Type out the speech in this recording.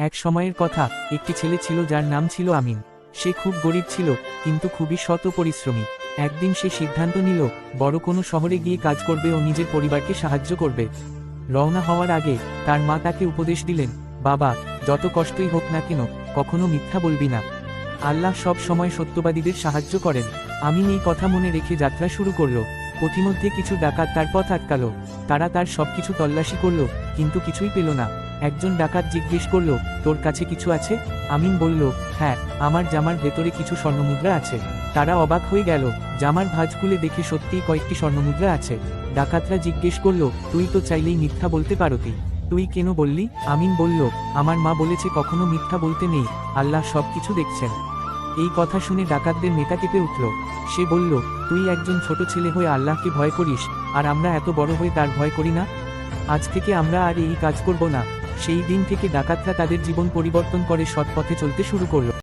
এক সময়ের কথা, একটি ছেলে ছিল যার নাম ছিল আমিন। সে খুব গরিব ছিল, কিন্তু খুবই সৎ ও পরিশ্রমী। একদিন সে সিদ্ধান্ত নিল, বড় কোনো শহরে গিয়ে কাজ করবে ও নিজের পরিবারকে সাহায্য করবে। রওনা হওয়ার আগে তার মা তাকে উপদেশ দিলেন, বাবা, যত কষ্টই হোক না কেন, কখনো মিথ্যা বলবি না। আল্লাহ সব সময় সত্যবাদীদের সাহায্য করেন। আমিন এই কথা মনে রেখে যাত্রা শুরু করলো। পথিমধ্যে কিছু ডাকাত তার পথ আটকালো। তারা তার সবকিছু তল্লাশি করলো, কিন্তু কিছুই পেল না। একজন ডাকাত জিজ্ঞেস করলো, তোর কাছে কিছু আছে? আমিন বলল, হ্যাঁ, আমার জামার ভেতরে কিছু স্বর্ণমুদ্রা আছে। তারা অবাক হয়ে গেল, জামার ভাঁজ খুলে দেখে সত্যিই কয়েকটি স্বর্ণমুদ্রা আছে। ডাকাতরা জিজ্ঞেস করলো, তুই তো চাইলেই মিথ্যা বলতে পারতি, তুই কেন বললি? আমিন বলল, আমার মা বলেছে কখনো মিথ্যা বলতে নেই, আল্লাহ সবকিছু দেখছেন। এই কথা শুনে ডাকাতদের নেতা কেঁপে উঠল। সে বলল, তুই একজন ছোট ছেলে হয়ে আল্লাহকে ভয় করিস, আর আমরা এত বড় হয়ে তার ভয় করি না? আজ থেকে আমরা আর এই কাজ করব না। সেই দিন থেকে ডাকাতরা তাদের জীবন পরিবর্তন করে সৎ পথে চলতে শুরু করল।